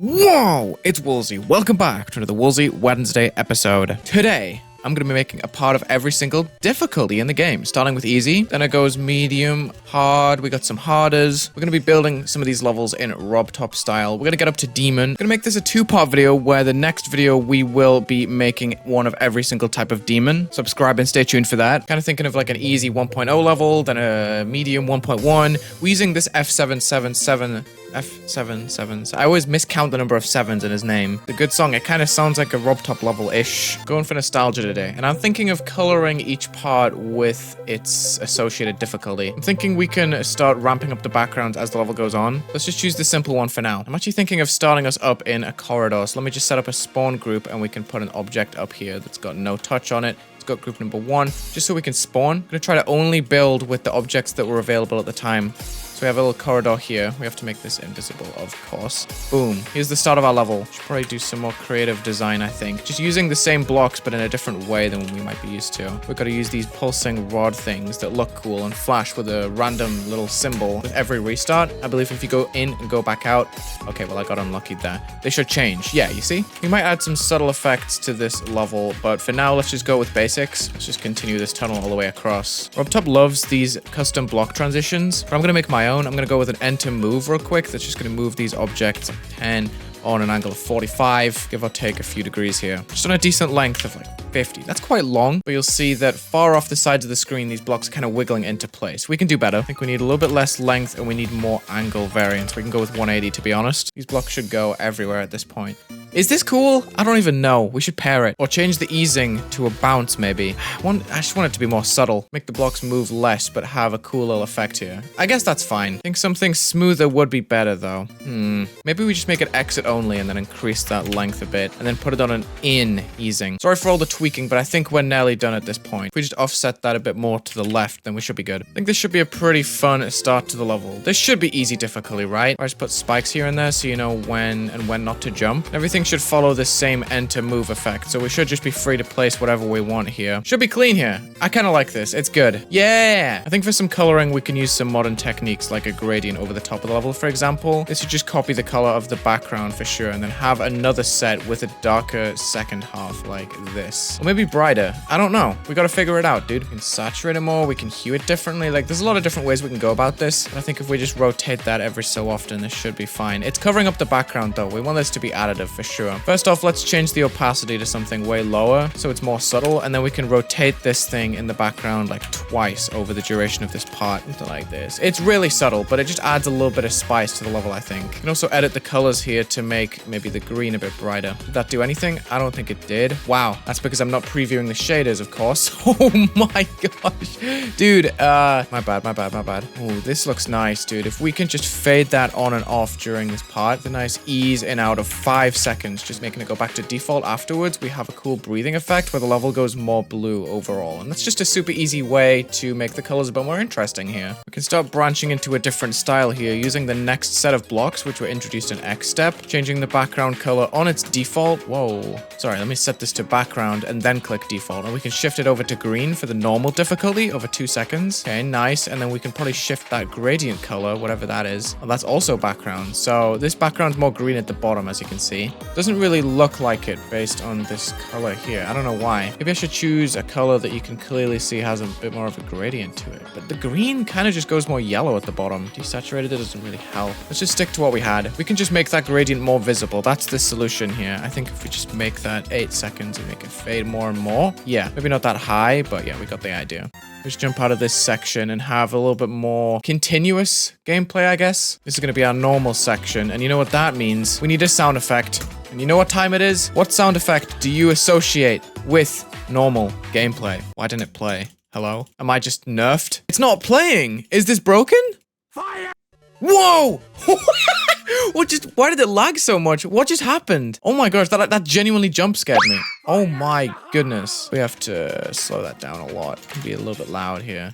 Whoa! It's Wulzy. Welcome back to another Wulzy Wednesday episode. Today, I'm going to be making a part of every single difficulty in the game, starting with easy, then it goes medium, hard, we got some harders. We're going to be building some of these levels in Rob Top style. We're going to get up to demon. I'm going to make this a two-part video where the next video we will be making one of every single type of demon. Subscribe and stay tuned for that. Kind of thinking of like an easy 1.0 level, then a medium 1.1. We're using this F777. I always miscount the number of sevens in his name. The good song, it kind of sounds like a Rob Top level-ish. Going for nostalgia today. And I'm thinking of coloring each part with its associated difficulty. I'm thinking we can start ramping up the background as the level goes on. Let's just choose the simple one for now. I'm actually thinking of starting us up in a corridor. So let me just set up a spawn group and we can put an object up here that's got no touch on it. Got group number 1, just so we can spawn. I'm gonna try to only build with the objects that were available at the time. So we have a little corridor here. We have to make this invisible, of course. Boom. Here's the start of our level. Should probably do some more creative design, I think. Just using the same blocks, but in a different way than we might be used to. We've got to use these pulsing rod things that look cool and flash with a random little symbol with every restart. I believe if you go in and go back out... Okay, well, I got unlucky there. They should change. Yeah, you see? We might add some subtle effects to this level, but for now, let's just go with basics. Let's just continue this tunnel all the way across. Rob Top loves these custom block transitions, but I'm going to make my own. I'm going to go with an enter move real quick. That's just going to move these objects 10 on an angle of 45, give or take a few degrees here. Just on a decent length of like 50. That's quite long, but you'll see that far off the sides of the screen, these blocks are kind of wiggling into place. We can do better. I think we need a little bit less length and we need more angle variance. We can go with 180 to be honest. These blocks should go everywhere at this point. Is this cool? I don't even know. We should pair it. Or change the easing to a bounce, maybe. I just want it to be more subtle. Make the blocks move less, but have a cool little effect here. I guess that's fine. I think something smoother would be better, though. Maybe we just make it exit only and then increase that length a bit. And then put it on an in easing. Sorry for all the tweaking, but I think we're nearly done at this point. If we just offset that a bit more to the left, then we should be good. I think this should be a pretty fun start to the level. This should be easy difficulty, right? I just put spikes here and there so you know when and when not to jump. Everything should follow the same enter move effect, so we should just be free to place whatever we want here. Should be clean here. I kind of like this. It's good. Yeah! I think for some coloring, we can use some modern techniques like a gradient over the top of the level, for example. This would just copy the color of the background for sure, and then have another set with a darker second half like this. Or maybe brighter. I don't know. We gotta figure it out, dude. We can saturate it more. We can hue it differently. Like, there's a lot of different ways we can go about this. And I think if we just rotate that every so often, this should be fine. It's covering up the background, though. We want this to be additive for sure. First off, let's change the opacity to something way lower so it's more subtle, and then we can rotate this thing in the background like twice over the duration of this part, something like this. It's really subtle, but it just adds a little bit of spice to the level, I think. You can also edit the colors here to make maybe the green a bit brighter. Did that do anything? I don't think it did. Wow, that's because I'm not previewing the shaders, of course. Oh my gosh. Dude, my bad. Oh, this looks nice, dude. If we can just fade that on and off during this part, the nice ease in out of 5 seconds, just making it go back to default afterwards, we have a cool breathing effect where the level goes more blue overall. And that's just a super easy way to make the colors a bit more interesting here. We can start branching into a different style here using the next set of blocks, which were introduced in X step, changing the background color on its default. Whoa. Sorry, let me set this to background and then click default. And we can shift it over to green for the normal difficulty over 2 seconds. Okay, nice. And then we can probably shift that gradient color, whatever that is. Oh, that's also background. So this background's more green at the bottom, as you can see. Doesn't really look like it based on this color here. I don't know why. Maybe I should choose a color that you can clearly see has a bit more of a gradient to it. But the green kind of just goes more yellow at the bottom. Desaturated it doesn't really help. Let's just stick to what we had. We can just make that gradient more visible. That's the solution here. I think if we just make that 8 seconds and make it fade more and more. Yeah, maybe not that high, but yeah, we got the idea. Let's jump out of this section and have a little bit more continuous gameplay, I guess. This is going to be our normal section, and you know what that means? We need a sound effect. And you know what time it is? What sound effect do you associate with normal gameplay? Why didn't it play? Hello? Am I just nerfed? It's not playing! Is this broken? Fire! Whoa! Why did it lag so much? What just happened? Oh my gosh, that genuinely jump scared me. Oh my goodness. We have to slow that down a lot. Be a little bit loud here.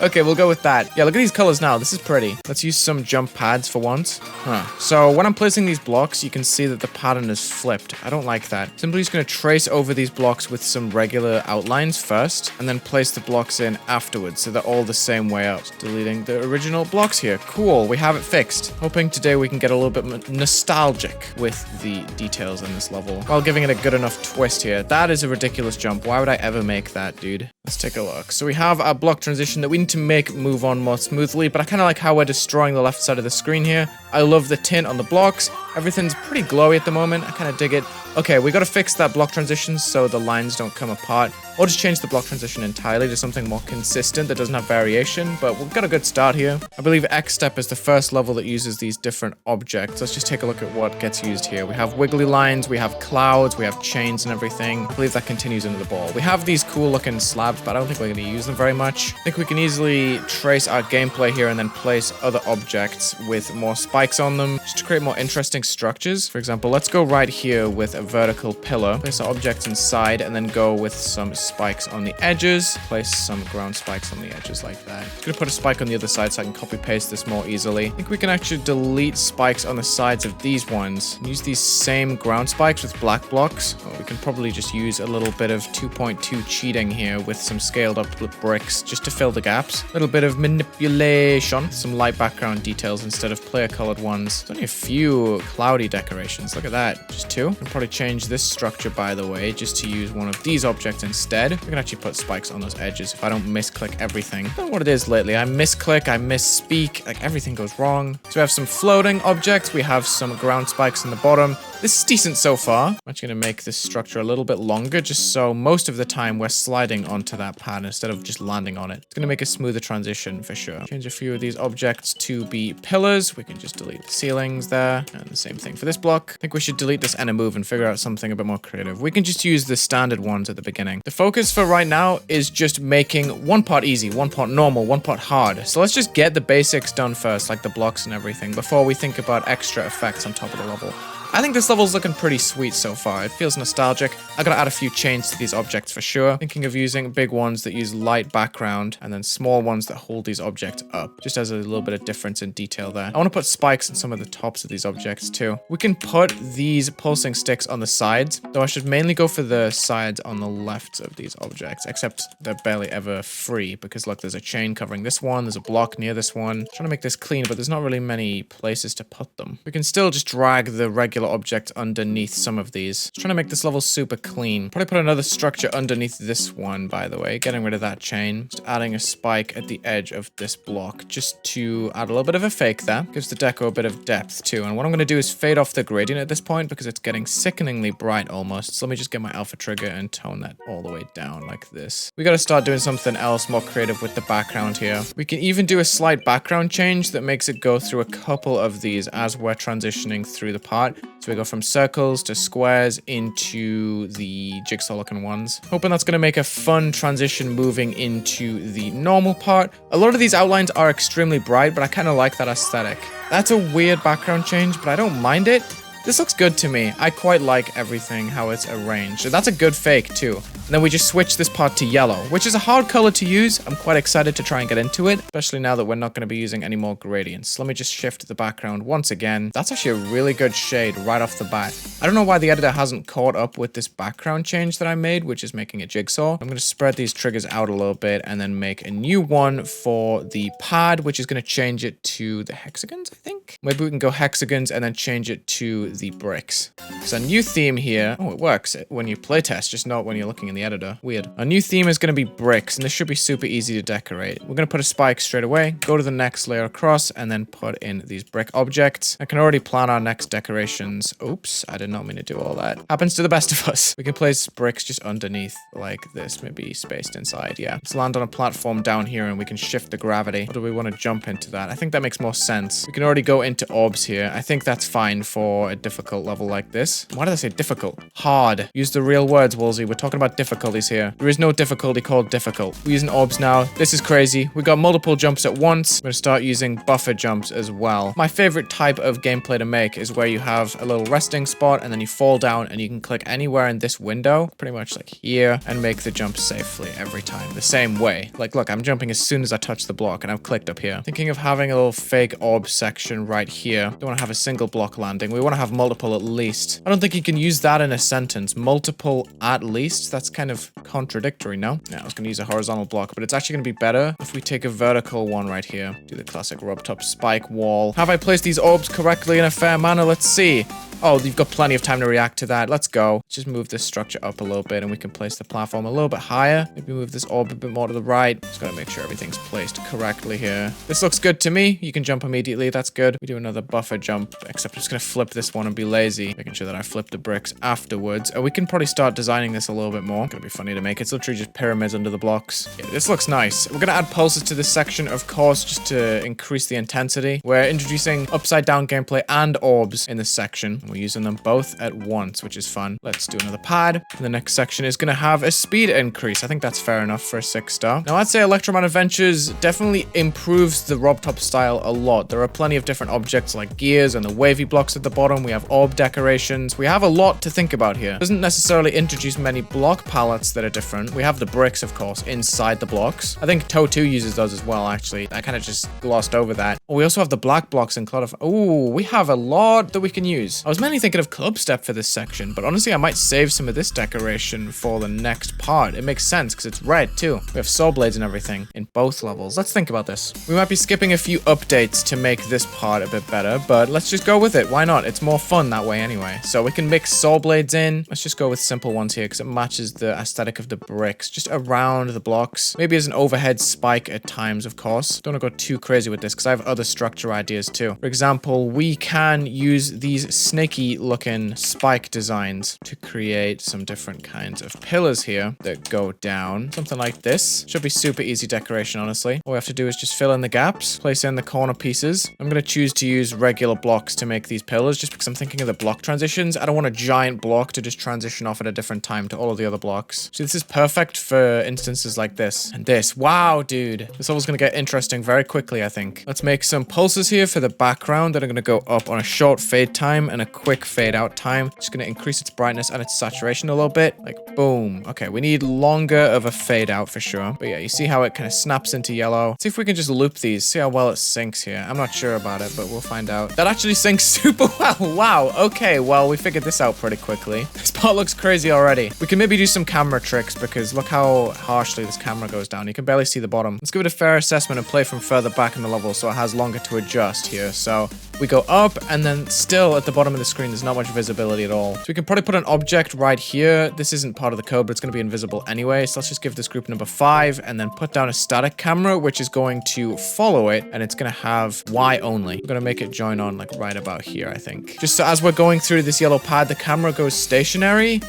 Okay, we'll go with that. Yeah, look at these colors now. This is pretty. Let's use some jump pads for once. Huh. So when I'm placing these blocks, you can see that the pattern is flipped. I don't like that. Simply just going to trace over these blocks with some regular outlines first, and then place the blocks in afterwards, so they're all the same way out. Just deleting the original blocks here. Cool, we have it fixed. Hoping today we can get a little bit nostalgic with the details in this level, while giving it a good enough twist here. That is a ridiculous jump. Why would I ever make that, dude? Let's take a look. So we have our block transition that we need to make move on more smoothly, but I kind of like how we're destroying the left side of the screen here. I love the tint on the blocks. Everything's pretty glowy at the moment. I kind of dig it. Okay, we got to fix that block transition so the lines don't come apart, or just change the block transition entirely to something more consistent that doesn't have variation, but we've got a good start here. I believe X step is the first level that uses these different objects. Let's just take a look at what gets used here. We have wiggly lines, we have clouds, we have chains and everything. I believe that continues into the ball. We have these cool looking slabs, but I don't think we're going to use them very much. I think we can easily trace our gameplay here and then place other objects with more spikes on them, just to create more interesting structures. For example, let's go right here with a vertical pillar, place our objects inside, and then go with some spikes on the edges, place some ground spikes on the edges like that. I'm gonna put a spike on the other side so I can copy paste this more easily. I think we can actually delete spikes on the sides of these ones and use these same ground spikes with black blocks. Oh, we can probably just use a little bit of 2.2 cheating here with some scaled up bricks just to fill the gaps. A little bit of manipulation, some light background details instead of player colored ones. There's only a few cloudy decorations. Look at that, just two. I can probably change this structure, by the way, just to use one of these objects instead. We can actually put spikes on those edges if I don't misclick everything. I don't know what it is lately. I misclick, I misspeak, like everything goes wrong. So we have some floating objects. We have some ground spikes in the bottom. This is decent so far. I'm actually going to make this structure a little bit longer, just so most of the time we're sliding onto that pad instead of just landing on it. It's going to make a smoother transition for sure. Change a few of these objects to be pillars. We can just delete the ceilings there. And the same thing for this block. I think we should delete this and a move and figure out something a bit more creative. We can just use the standard ones at the beginning. The focus for right now is just making one part easy, one part normal, one part hard. So let's just get the basics done first, like the blocks and everything, before we think about extra effects on top of the level. I think this level's looking pretty sweet so far. It feels nostalgic. I gotta add a few chains to these objects for sure. Thinking of using big ones that use light background and then small ones that hold these objects up. Just as a little bit of difference in detail there. I want to put spikes on some of the tops of these objects too. We can put these pulsing sticks on the sides, though I should mainly go for the sides on the left of these objects, except they're barely ever free because look, there's a chain covering this one, there's a block near this one. I'm trying to make this clean, but there's not really many places to put them. We can still just drag the regular object underneath some of these. Just trying to make this level super clean. Probably put another structure underneath this one, by the way, getting rid of that chain. Just adding a spike at the edge of this block just to add a little bit of a fake there. Gives the deco a bit of depth too. And what I'm going to do is fade off the gradient at this point because it's getting sickeningly bright almost. So let me just get my alpha trigger and tone that all the way down like this. We got to start doing something else more creative with the background here. We can even do a slight background change that makes it go through a couple of these as we're transitioning through the part. So we go from circles to squares into the jigsaw looking ones. Hoping that's going to make a fun transition moving into the normal part. A lot of these outlines are extremely bright, but I kind of like that aesthetic. That's a weird background change, but I don't mind it. This looks good to me. I quite like everything, how it's arranged. So that's a good fake too. And then we just switch this part to yellow, which is a hard color to use. I'm quite excited to try and get into it, especially now that we're not going to be using any more gradients. Let me just shift the background once again. That's actually a really good shade right off the bat. I don't know why the editor hasn't caught up with this background change that I made, which is making a jigsaw. I'm going to spread these triggers out a little bit and then make a new one for the pad, which is going to change it to the hexagons, I think. Maybe we can go hexagons and then change it to the bricks. So a new theme here. Oh, it works when you playtest, just not when you're looking in the editor. Weird. Our new theme is going to be bricks, and this should be super easy to decorate. We're going to put a spike straight away, go to the next layer across, and then put in these brick objects. I can already plan our next decorations. Oops, I did not mean to do all that. Happens to the best of us. We can place bricks just underneath like this, maybe spaced inside. Yeah. Let's land on a platform down here, and we can shift the gravity. Or do we want to jump into that? I think that makes more sense. We can already go into orbs here. I think that's fine for a difficult level like this. Why did I say difficult? Hard. Use the real words, Wulzy. We're talking about difficult. difficulties here. There is no difficulty called difficult. We're using orbs now. This is crazy. We got multiple jumps at once. I'm going to start using buffer jumps as well. My favorite type of gameplay to make is where you have a little resting spot and then you fall down and you can click anywhere in this window, pretty much like here, and make the jump safely every time. The same way. Like, look, I'm jumping as soon as I touch the block and I've clicked up here. Thinking of having a little fake orb section right here. Don't want to have a single block landing. We want to have multiple at least. I don't think you can use that in a sentence. Multiple at least? That's kind of contradictory, no? Yeah, I was going to use a horizontal block, but it's actually going to be better if we take a vertical one right here. Do the classic rub top spike wall. Have I placed these orbs correctly in a fair manner? Let's see. Oh, you've got plenty of time to react to that. Let's go. Just move this structure up a little bit and we can place the platform a little bit higher. Maybe move this orb a bit more to the right. Just gotta make sure everything's placed correctly here. This looks good to me. You can jump immediately. That's good. We do another buffer jump, except I'm just gonna flip this one and be lazy. Making sure that I flip the bricks afterwards. And we can probably start designing this a little bit more. Gonna be funny to make. It's literally just pyramids under the blocks. Yeah, this looks nice. We're gonna add pulses to this section, of course, just to increase the intensity. We're introducing upside down gameplay and orbs in this section. We're using them both at once, which is fun. Let's do another pad. And the next section is going to have a speed increase. I think that's fair enough for a 6-star. Now, I'd say Electroman Adventures definitely improves the Rob Top style a lot. There are plenty of different objects like gears and the wavy blocks at the bottom. We have orb decorations. We have a lot to think about here. It doesn't necessarily introduce many block palettes that are different. We have the bricks, of course, inside the blocks. I think Toe 2 uses those as well, actually. I kind of just glossed over that. Oh, we also have the black blocks in Cloud of... Oh, we have a lot that we can use. I was mainly thinking of Club Step for this section, but honestly I might save some of this decoration for the next part. It makes sense because it's red too. We have saw blades and everything in both levels. Let's think about this. We might be skipping a few updates to make this part a bit better, but let's just go with it. Why not? It's more fun that way anyway. So we can mix saw blades in. Let's just go with simple ones here because it matches the aesthetic of the bricks, just around the blocks. Maybe as an overhead spike at times, of course. Don't want to go too crazy with this because I have other structure ideas too. For example, we can use these snaky looking spike designs to create some different kinds of pillars here that go down. Something like this. Should be super easy decoration, honestly. All we have to do is just fill in the gaps, place in the corner pieces. I'm going to choose to use regular blocks to make these pillars just because I'm thinking of the block transitions. I don't want a giant block to just transition off at a different time to all of the other blocks. So this is perfect for instances like this and this. Wow, dude. This level's going to get interesting very quickly, I think. Let's make some pulses here for the background that are going to go up on a short fade time and a quick fade out time. Just going to increase its brightness and its saturation a little bit. Like, boom. Okay, we need longer of a fade out for sure. But yeah, you see how it kind of snaps into yellow. See if we can just loop these. See how well it syncs here. I'm not sure about it, but we'll find out. That actually syncs super well. Wow. Okay, well, we figured this out pretty quickly. This part looks crazy already. We can maybe do some camera tricks because look how harshly this camera goes down. You can barely see the bottom. Let's give it a fair assessment and play from further back in the level so it has longer to adjust here. So we go up and then still at the bottom of the screen, there's not much visibility at all. So we can probably put an object right here. This isn't part of the code, but it's going to be invisible anyway. So let's just give this group number 5 and then put down a static camera, which is going to follow it. And it's going to have Y only. We're going to make it join on like right about here, I think. Just so as we're going through this yellow pad, the camera goes stationary.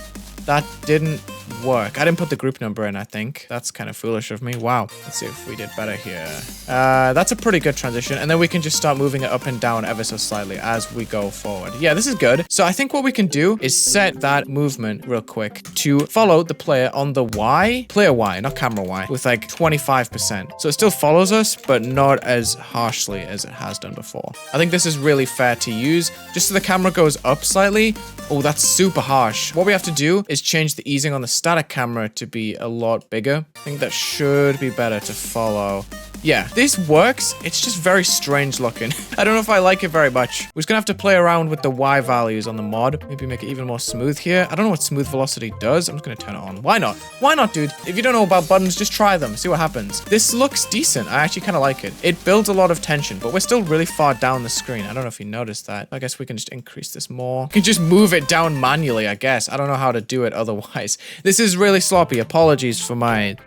That didn't work. I didn't put the group number in, I think. That's kind of foolish of me. Wow. Let's see if we did better here. That's a pretty good transition. And then we can just start moving it up and down ever so slightly as we go forward. Yeah, this is good. So I think what we can do is set that movement real quick to follow the player on the Y, player Y, not camera Y, with like 25%. So it still follows us, but not as harshly as it has done before. I think this is really fair to use. Just so the camera goes up slightly. Oh, that's super harsh. What we have to do is change the easing on the static camera to be a lot bigger. I think that should be better to follow. Yeah, this works. It's just very strange looking. I don't know if I like it very much. We're just gonna have to play around with the Y values on the mod. Maybe make it even more smooth here. I don't know what smooth velocity does. I'm just gonna turn it on. Why not? Why not, dude? If you don't know about buttons, just try them. See what happens. This looks decent. I actually kind of like it. It builds a lot of tension, but we're still really far down the screen. I don't know if you noticed that. I guess we can just increase this more. We can just move it down manually, I guess. I don't know how to do it otherwise. This is really sloppy. Apologies for my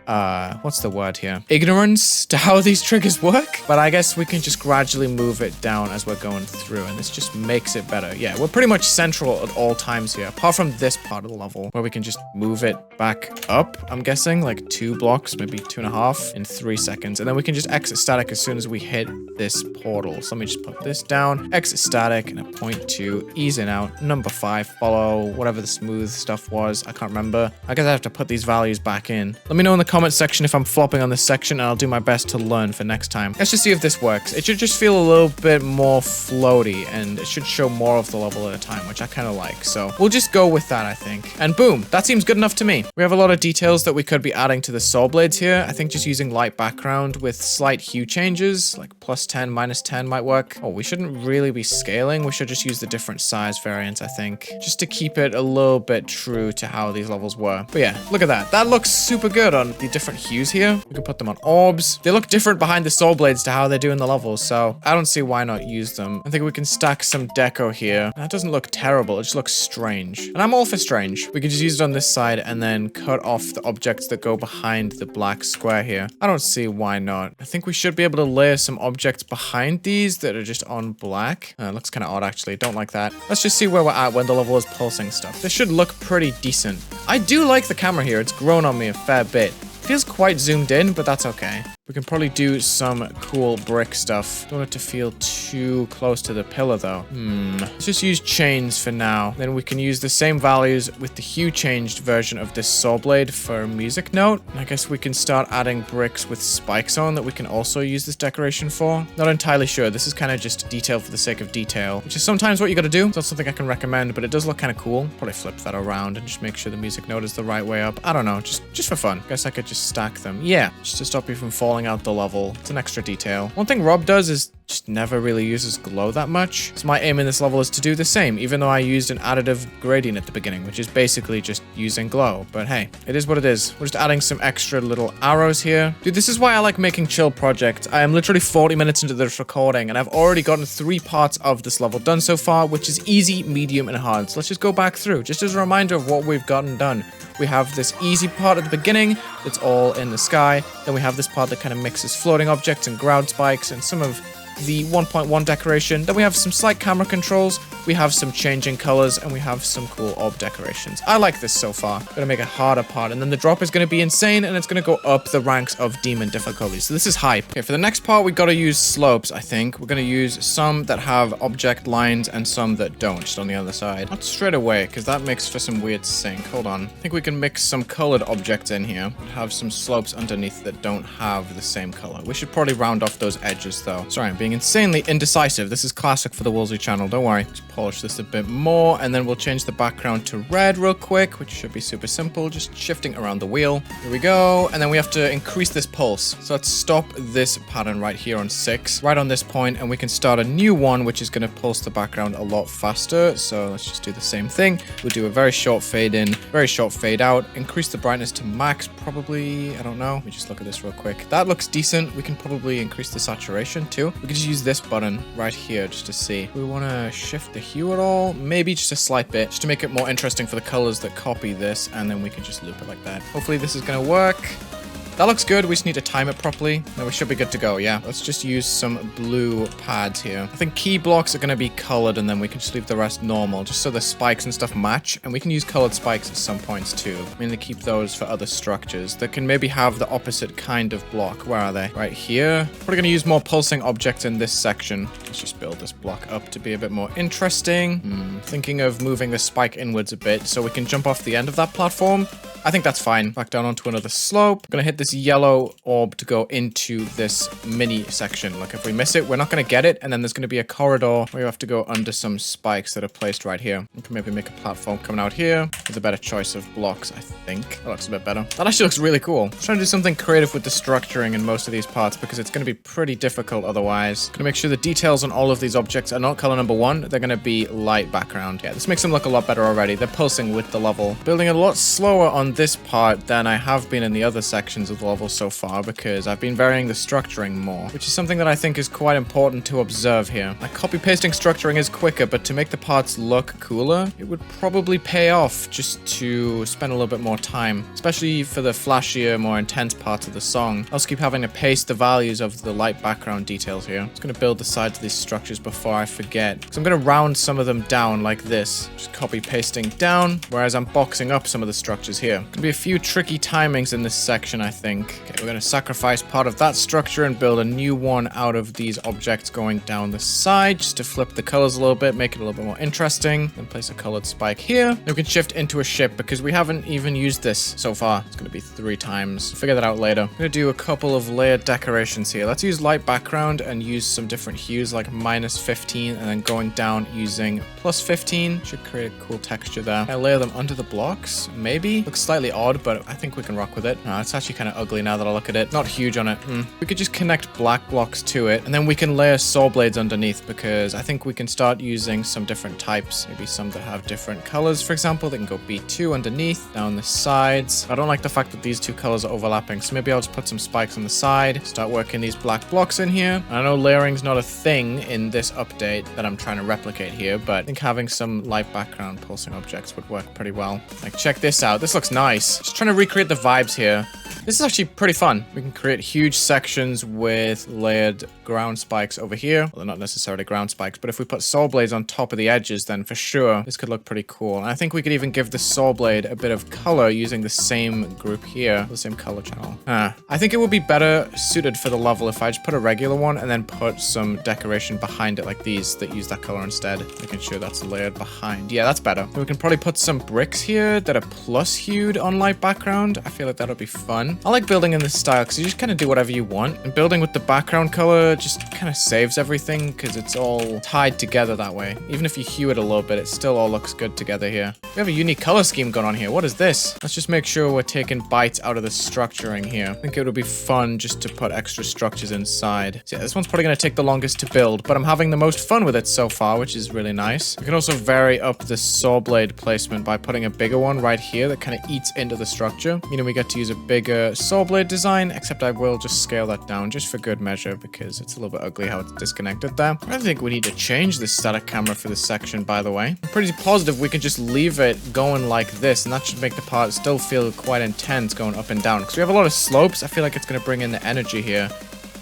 what's the word here? Ignorance to how these triggers work. But I guess we can just gradually move it down as we're going through, and this just makes it better. Yeah, we're pretty much central at all times here, apart from this part of the level where we can just move it back up. I'm guessing like 2 blocks, maybe 2.5 in 3 seconds. And then we can just exit static as soon as we hit this portal. So let me just put this down, exit static, and a 0.2, ease in out. Number 5, follow whatever the smooth stuff was. I can't remember. I guess I have to put these values back in. Let me know in the comment section if I'm flopping on this section, and I'll do my best to learn for next time. Let's just see if this works. It should just feel a little bit more floaty, and it should show more of the level at a time, which I kind of like. So we'll just go with that, I think. And boom, that seems good enough to me. We have a lot of details that we could be adding to the saw blades here. I think just using light background with slight hue changes, like +10, -10 might work. Oh, we shouldn't really be scaling. We should just use the different size variants, I think, just to keep it a little bit true to how these levels were. But yeah, look at that. That looks super good on the different hues here. We can put them on orbs. They look different behind the saw blades to how they do in the levels, so I don't see why not use them. I think we can stack some deco here. That doesn't look terrible. It just looks strange. And I'm all for strange. We can just use it on this side and then cut off the objects that go behind the black square here. I don't see why not. I think we should be able to layer some objects behind these that are just on black. It looks kind of odd, actually. Don't like that. Let's just see where we're at when the level is pulsing stuff. This should look pretty decent. I do like the camera here. It's grown on me a fair bit. Feels quite zoomed in, but that's okay. We can probably do some cool brick stuff. Don't want it to feel too close to the pillar, though. Let's just use chains for now. Then we can use the same values with the hue changed version of this saw blade for music note. And I guess we can start adding bricks with spikes on that we can also use this decoration for. Not entirely sure. This is kind of just detail for the sake of detail, which is sometimes what you gotta do. It's not something I can recommend, but it does look kind of cool. Probably flip that around and just make sure the music note is the right way up. I don't know. Just for fun. Guess I could just stack them. Yeah, just to stop you from falling out the level. It's an extra detail. One thing Rob does is just never really uses glow that much. So my aim in this level is to do the same, even though I used an additive gradient at the beginning, which is basically just using glow. But hey, it is what it is. We're just adding some extra little arrows here. Dude, this is why I like making chill projects. I am literally 40 minutes into this recording, and I've already gotten 3 parts of this level done so far, which is easy, medium, and hard. So let's just go back through, just as a reminder of what we've gotten done. We have this easy part at the beginning that's all in the sky. Then we have this part that kind of mixes floating objects and ground spikes and some of the 1.1 decoration. Then we have some slight camera controls, we have some changing colors, and we have some cool orb decorations. I like this so far. I'm gonna make a harder part, and then the drop is gonna be insane, and it's gonna go up the ranks of demon difficulty. So this is hype. Okay, for the next part, we gotta use slopes, I think. We're gonna use some that have object lines and some that don't, just on the other side. Not straight away, because that makes for some weird sync. Hold on. I think we can mix some colored objects in here, and have some slopes underneath that don't have the same color. We should probably round off those edges, though. Sorry, I'm being insanely indecisive. This is classic for the Wulzy channel, don't worry. Just polish this a bit more, and then we'll change the background to red real quick, which should be super simple, just shifting around the wheel. Here we go, and then we have to increase this pulse. So let's stop this pattern right here on 6, right on this point, and we can start a new one, which is going to pulse the background a lot faster. So let's just do the same thing. We'll do a very short fade in, very short fade out, increase the brightness to max, probably, I don't know. Let me just look at this real quick. That looks decent. We can probably increase the saturation too. We can just use this button right here just to see. We want to shift the hue at all, maybe just a slight bit, just to make it more interesting for the colors that copy this, and then we can just loop it like that. Hopefully this is gonna work. That looks good. We just need to time it properly. Then we should be good to go, yeah. Let's just use some blue pads here. I think key blocks are going to be colored, and then we can just leave the rest normal, just so the spikes and stuff match. And we can use colored spikes at some points too. I mean, to keep those for other structures that can maybe have the opposite kind of block. Where are they? Right here. We're going to use more pulsing objects in this section. Let's just build this block up to be a bit more interesting. Thinking of moving the spike inwards a bit so we can jump off the end of that platform. I think that's fine. Back down onto another slope. I'm going to hit this yellow orb to go into this mini section. Like if we miss it, we're not going to get it. And then there's going to be a corridor where you have to go under some spikes that are placed right here. We can maybe make a platform coming out here. There's a better choice of blocks, I think. That looks a bit better. That actually looks really cool. I'm trying to do something creative with the structuring in most of these parts because it's going to be pretty difficult otherwise. Going to make sure the details on all of these objects are not color number 1. They're going to be light background. Yeah, this makes them look a lot better already. They're pulsing with the level. Building a lot slower on this part than I have been in the other sections of the level so far because I've been varying the structuring more, which is something that I think is quite important to observe here. Like copy-pasting structuring is quicker, but to make the parts look cooler, it would probably pay off just to spend a little bit more time, especially for the flashier, more intense parts of the song. I'll just keep having to paste the values of the light background details here. I'm just going to build the sides of these structures before I forget. So I'm going to round some of them down like this, just copy-pasting down, whereas I'm boxing up some of the structures here. Going to be a few tricky timings in this section, I think. Okay, we're going to sacrifice part of that structure and build a new one out of these objects going down the side, just to flip the colors a little bit, make it a little bit more interesting. Then place a colored spike here. Then we can shift into a ship because we haven't even used this so far. It's going to be 3 times. Figure that out later. I'm going to do a couple of layered decorations here. Let's use light background and use some different hues like -15 and then going down using +15. Should create a cool texture there. I layer them under the blocks, maybe. Looks slightly odd, but I think we can rock with it. No, it's actually kind of ugly now that I look at it. Not huge on it. We could just connect black blocks to it, and then we can layer saw blades underneath because I think we can start using some different types. Maybe some that have different colors, for example. They can go B2 underneath, down the sides. I don't like the fact that these 2 colors are overlapping, so maybe I'll just put some spikes on the side, start working these black blocks in here. I know layering's not a thing in this update that I'm trying to replicate here, but I think having some light background pulsing objects would work pretty well. Like, check this out. This looks nice. Just trying to recreate the vibes here. This is actually pretty fun. We can create huge sections with layered ground spikes over here. Well, they're not necessarily ground spikes, but if we put saw blades on top of the edges, then for sure this could look pretty cool. And I think we could even give the saw blade a bit of color using the same group here, the same color channel. I think it would be better suited for the level if I just put a regular one and then put some decoration behind it like these that use that color instead, making sure that's layered behind. Yeah, that's better. And we can probably put some bricks here that are plus hued on light background. I feel like that'll be fun. I like building in this style because you just kind of do whatever you want, and building with the background color just kind of saves everything because it's all tied together that way. Even if you hue it a little bit, it still all looks good together here. We have a unique color scheme going on here. What is this? Let's just make sure we're taking bites out of the structuring here. I think it would be fun just to put extra structures inside. So yeah, this one's probably going to take the longest to build, but I'm having the most fun with it so far, which is really nice. We can also vary up the saw blade placement by putting a bigger one right here that kind of eats into the structure. You know, we get to use a bigger saw blade design, except I will just scale that down just for good measure because it's a little bit ugly how it's disconnected there. I think we need to change the static camera for this section, by the way. I'm pretty positive we can just leave it going like this, and that should make the part still feel quite intense going up and down because we have a lot of slopes. I feel like it's going to bring in the energy here.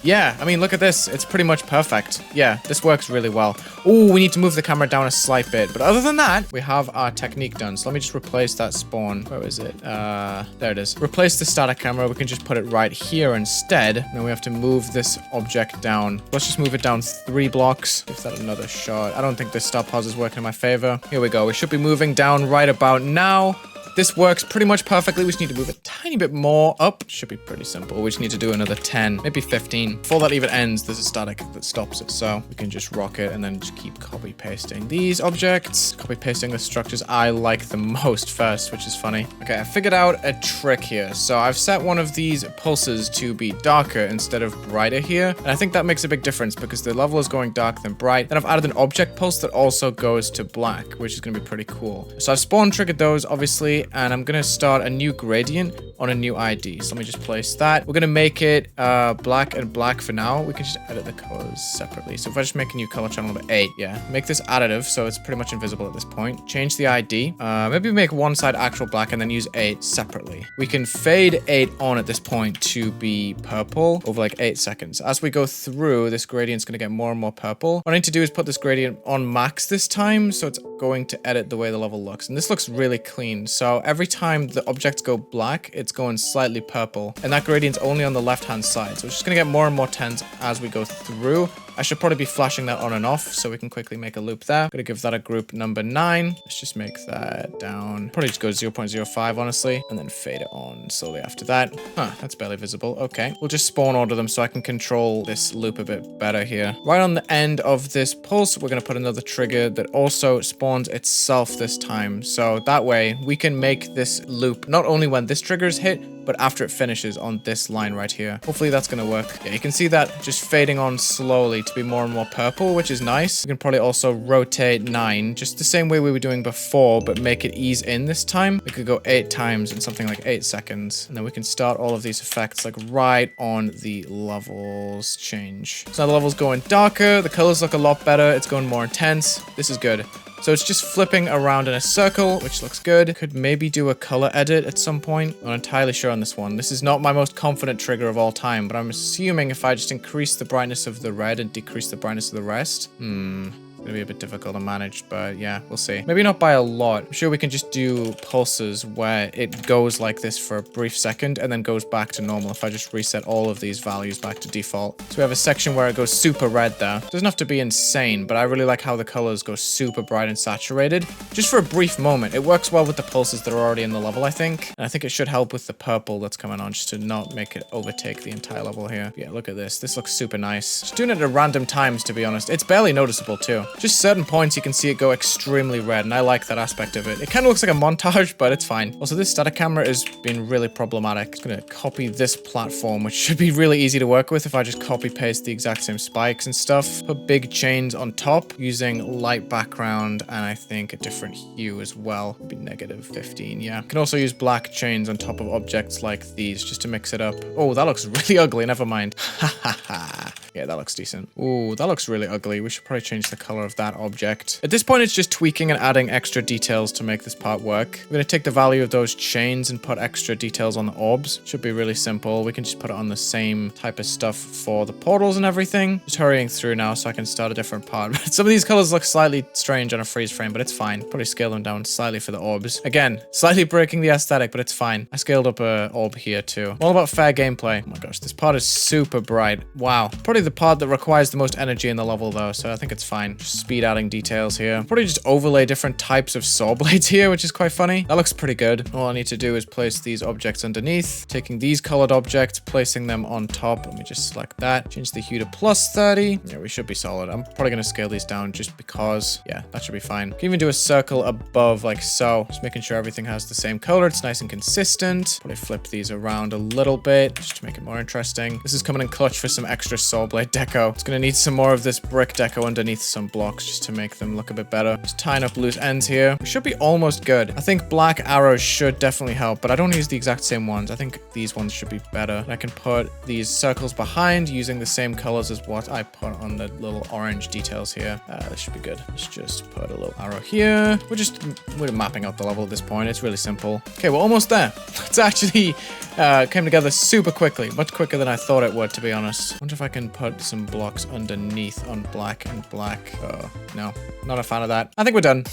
Yeah, I mean, look at this. It's pretty much perfect. Yeah, this works really well. Oh, we need to move the camera down a slight bit. But other than that, we have our technique done. So let me just replace that spawn. Where is it? There it is. Replace the static camera. We can just put it right here instead. And then we have to move this object down. Let's just move it down 3 blocks. Give that another shot. I don't think this stop pause is working in my favor. Here we go. We should be moving down right about now. This works pretty much perfectly. We just need to move a tiny bit more up. Should be pretty simple. We just need to do another 10, maybe 15. Before that even ends, there's a static that stops it. So we can just rock it and then just keep copy pasting these objects. Copy pasting the structures I like the most first, which is funny. Okay, I figured out a trick here. So I've set one of these pulses to be darker instead of brighter here. And I think that makes a big difference because the level is going dark then bright. Then I've added an object pulse that also goes to black, which is going to be pretty cool. So I've spawn triggered those, obviously. And I'm going to start a new gradient on a new ID. So let me just place that. We're going to make it black and black for now. We can just edit the colors separately. So if I just make a new color channel number 8, yeah, make this additive so it's pretty much invisible at this point. Change the ID. Maybe make one side actual black and then use 8 separately. We can fade 8 on at this point to be purple over like 8 seconds. As we go through, this gradient's going to get more and more purple. What I need to do is put this gradient on max this time, so it's going to edit the way the level looks. And this looks really clean. So every time the objects go black, it's going slightly purple. And that gradient's only on the left-hand side. So it's just going to get more and more tense as we go through. I should probably be flashing that on and off so we can quickly make a loop there. Gonna give that a group number 9. Let's just make that down. Probably just go 0.05, honestly, and then fade it on slowly after that. Huh, that's barely visible. Okay, we'll just spawn order them so I can control this loop a bit better here. Right on the end of this pulse, we're gonna put another trigger that also spawns itself this time. So that way we can make this loop not only when this trigger is hit, but after it finishes on this line right here. Hopefully that's gonna work. Yeah, you can see that just fading on slowly to be more and more purple, which is nice. We can probably also rotate 9, just the same way we were doing before, but make it ease in this time. We could go 8 times in something like 8 seconds, and then we can start all of these effects like right on the levels change. So now the level's going darker, the colors look a lot better, it's going more intense. This is good. So it's just flipping around in a circle, which looks good. Could maybe do a color edit at some point. I'm not entirely sure on this one. This is not my most confident trigger of all time, but I'm assuming if I just increase the brightness of the red and decrease the brightness of the rest. Gonna be a bit difficult to manage, but yeah, we'll see. Maybe not by a lot. I'm sure we can just do pulses where it goes like this for a brief second and then goes back to normal if I just reset all of these values back to default. So we have a section where it goes super red there. Doesn't have to be insane, but I really like how the colors go super bright and saturated. Just for a brief moment. It works well with the pulses that are already in the level, I think. And I think it should help with the purple that's coming on just to not make it overtake the entire level here. Yeah, look at this. This looks super nice. Just doing it at random times, to be honest. It's barely noticeable too. Just certain points you can see it go extremely red, and I like that aspect of it. It kind of looks like a montage, but it's fine. Also, this static camera has been really problematic. I'm gonna copy this platform, which should be really easy to work with if I just copy paste the exact same spikes and stuff. Put big chains on top using light background and I think a different hue as well. It'd be -15, yeah. You can also use black chains on top of objects like these just to mix it up. Oh, that looks really ugly. Never mind. Ha ha ha. Yeah, that looks decent. Ooh, that looks really ugly. We should probably change the color of that object. At this point, it's just tweaking and adding extra details to make this part work. We're gonna take the value of those chains and put extra details on the orbs. Should be really simple. We can just put it on the same type of stuff for the portals and everything. Just hurrying through now so I can start a different part. Some of these colors look slightly strange on a freeze frame, but it's fine. Probably scale them down slightly for the orbs. Again, slightly breaking the aesthetic, but it's fine. I scaled up a orb here too. All about fair gameplay. Oh my gosh, this part is super bright. Wow. Probably the part that requires the most energy in the level though, so I think it's fine. Just speed adding details here. Probably just overlay different types of saw blades here, which is quite funny. That looks pretty good. All I need to do is place these objects underneath, taking these colored objects, placing them on top. Let me just select that. Change the hue to +30. Yeah, we should be solid. I'm probably gonna scale these down just because, yeah, that should be fine. Can even do a circle above like so. Just making sure everything has the same color. It's nice and consistent. Probably flip these around a little bit just to make it more interesting. This is coming in clutch for some extra saw blade deco. It's gonna need some more of this brick deco underneath some blocks just to make them look a bit better. Just tying up loose ends here. We should be almost good. I think black arrows should definitely help, but I don't use the exact same ones. I think these ones should be better. I can put these circles behind using the same colors as what I put on the little orange details here. This should be good. Let's just put a little arrow here. We're mapping out the level at this point. It's really simple. Okay, we're almost there. It's actually came together super quickly. Much quicker than I thought it would, to be honest. I wonder if I can put some blocks underneath on black and black. No, not a fan of that. I think we're done.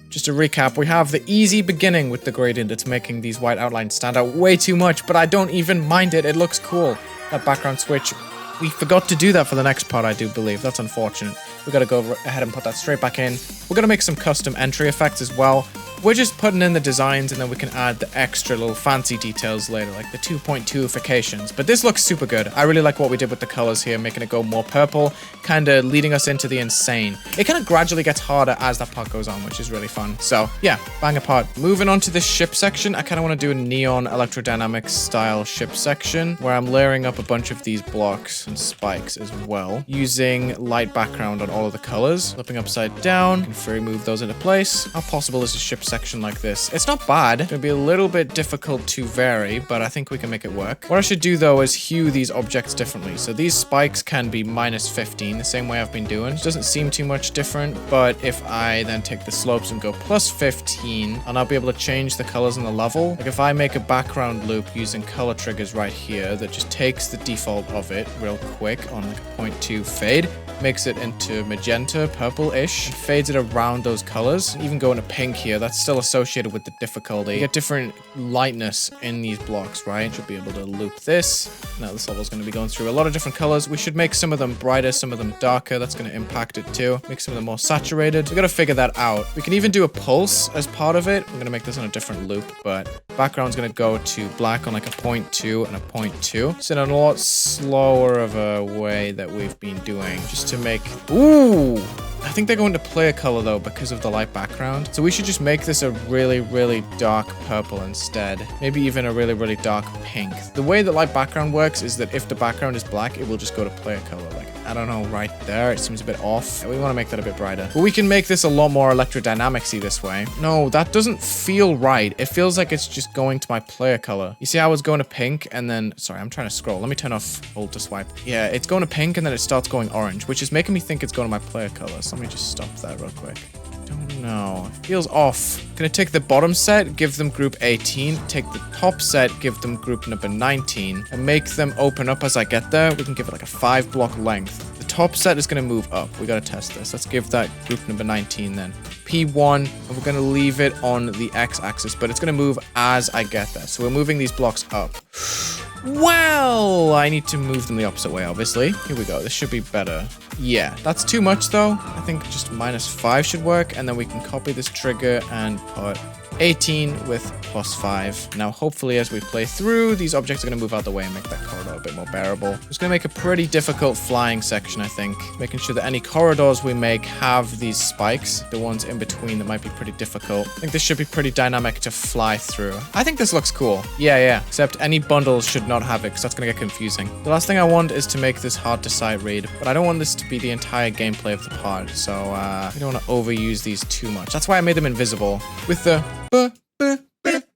Just to recap, we have the easy beginning with the gradient. It's making these white outlines stand out way too much, but I don't even mind it. It looks cool. That background switch, we forgot to do that for the next part, I do believe. That's unfortunate. We gotta go ahead and put that straight back in. We're gonna make some custom entry effects as well. We're just putting in the designs and then we can add the extra little fancy details later, like the 2.2ifications. But this looks super good. I really like what we did with the colors here, making it go more purple, kind of leading us into the insane. It kind of gradually gets harder as that part goes on, which is really fun. So yeah, bang apart. Moving on to the ship section, I kind of want to do a neon electrodynamics style ship section where I'm layering up a bunch of these blocks and spikes as well, using light background on all of the colors, flipping upside down, can free move those into place. How possible is a ship section like this? It's not bad. It's gonna be a little bit difficult to vary, but I think we can make it work. What I should do though is hue these objects differently. So these spikes can be -15, the same way I've been doing. It doesn't seem too much different, but if I then take the slopes and go +15, and I'll be able to change the colors in the level. Like if I make a background loop using color triggers right here that just takes the default of it real quick on like a 0.2 fade, makes it into magenta, purple-ish, fades it around those colors. Even go into pink here, that's still associated with the difficulty. You get different lightness in these blocks, right? Should be able to loop this. Now this level is going to be going through a lot of different colors. We should make some of them brighter, some of them darker. That's going to impact it too. Make some of them more saturated. We got to figure that out. We can even do a pulse as part of it. I'm going to make this on a different loop, but background's going to go to black on like a 0.2 and a 0.2. It's in a lot slower of a way that we've been doing, just to make... Ooh! I think they go into player color though because of the light background. So we should just make this a really, really dark purple instead. Maybe even a really, really dark pink. The way the light background works is that if the background is black, it will just go to player color. Like, I don't know, right there. It seems a bit off. We want to make that a bit brighter. But we can make this a lot more electrodynamics-y this way. No, that doesn't feel right. It feels like it's just going to my player color. You see how it's going to pink and then... Sorry, I'm trying to scroll. Let me turn off hold to swipe. Yeah, it's going to pink and then it starts going orange, which is making me think it's going to my player color. So let me just stop that real quick. Don't know. It feels off. Gonna take the bottom set, give them group 18. Take the top set, give them group number 19. And make them open up as I get there. We can give it like a 5-block length. The top set is gonna move up. We gotta test this. Let's give that group number 19 then. P1, and we're gonna leave it on the x-axis, but it's gonna move as I get there. So we're moving these blocks up. Well, I need to move them the opposite way, obviously. Here we go. This should be better. Yeah, that's too much, though. I think just -5 should work, and then we can copy this trigger and put 18 with +5. Now, hopefully, as we play through, these objects are going to move out the way and make that corridor a bit more bearable. It's going to make a pretty difficult flying section, I think. Making sure that any corridors we make have these spikes, the ones in between that might be pretty difficult. I think this should be pretty dynamic to fly through. I think this looks cool. Yeah. Except any bundles should not have it, because that's going to get confusing. The last thing I want is to make this hard to sight read, but I don't want this to be the entire gameplay of the pod, so we don't want to overuse these too much. That's why I made them invisible. With the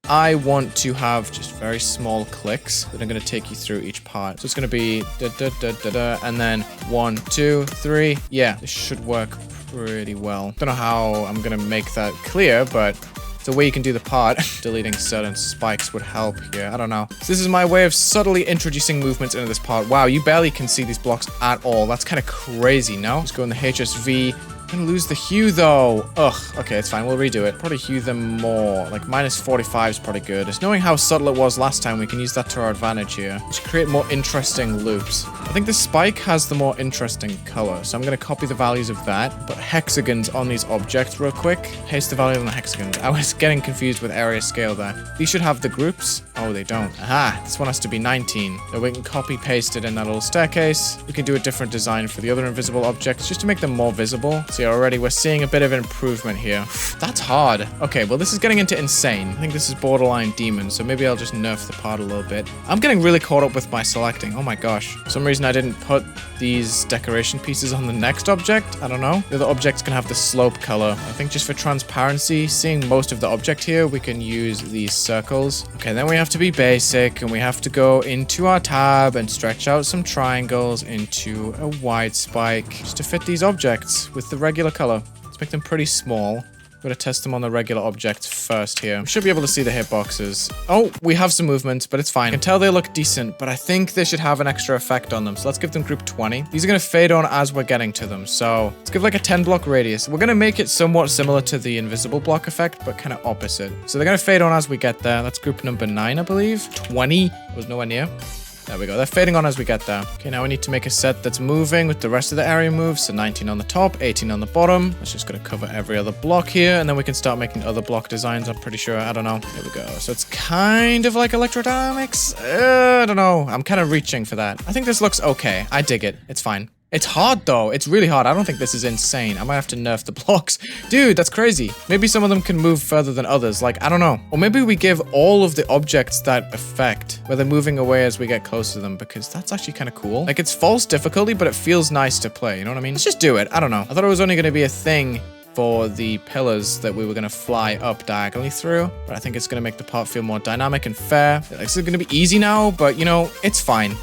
I want to have just very small clicks that are going to take you through each part. So it's going to be and then 1, 2, 3. Yeah, this should work pretty well. Don't know how I'm going to make that clear, but it's a way you can do the part. Deleting certain spikes would help here. I don't know. So this is my way of subtly introducing movements into this part. Wow, you barely can see these blocks at all. That's kind of crazy, no? Let's go in the HSV. I'm gonna lose the hue though. Ugh, okay, it's fine. We'll redo it. Probably hue them more. Like -45 is probably good. Just knowing how subtle it was last time, we can use that to our advantage here. Just create more interesting loops. I think the spike has the more interesting color, so I'm gonna copy the values of that. Put hexagons on these objects real quick. Paste the value on the hexagons. I was getting confused with area scale there. These should have the groups. Oh, they don't. Aha, this one has to be 19. So we can copy paste it in that little staircase. We can do a different design for the other invisible objects just to make them more visible. See, already we're seeing a bit of improvement here. That's hard. Okay, well, this is getting into insane. I think this is borderline demon, so maybe I'll just nerf the part a little bit. I'm getting really caught up with my selecting. Oh my gosh. For some reason, I didn't put these decoration pieces on the next object. I don't know. The other objects can have the slope color. I think just for transparency, seeing most of the object here, we can use these circles. Okay, then we have to be basic, and we have to go into our tab and stretch out some triangles into a wide spike just to fit these objects with the regular color. Let's make them pretty small. I'm gonna test them on the regular objects first here. We should be able to see the hitboxes. Oh, we have some movement, but it's fine. I can tell they look decent, but I think they should have an extra effect on them. So let's give them group 20. These are gonna fade on as we're getting to them. So let's give like a 10-block radius. We're gonna make it somewhat similar to the invisible block effect, but kind of opposite. So they're gonna fade on as we get there. That's group number 9, I believe. 20 was nowhere near. There we go. They're fading on as we get there. Okay, now we need to make a set that's moving with the rest of the area moves. So 19 on the top, 18 on the bottom. That's just going to cover every other block here. And then we can start making other block designs, I'm pretty sure. I don't know. Here we go. So it's kind of like electrodynamics. I don't know. I'm kind of reaching for that. I think this looks okay. I dig it. It's fine. It's hard, though. It's really hard. I don't think this is insane. I might have to nerf the blocks. Dude, that's crazy. Maybe some of them can move further than others. Like, I don't know. Or maybe we give all of the objects that effect, where they're moving away as we get close to them, because that's actually kind of cool. Like, it's false difficulty, but it feels nice to play. You know what I mean? Let's just do it. I don't know. I thought it was only going to be a thing for the pillars that we were going to fly up diagonally through, but I think it's going to make the part feel more dynamic and fair. It's going to be easy now, but, you know, it's fine.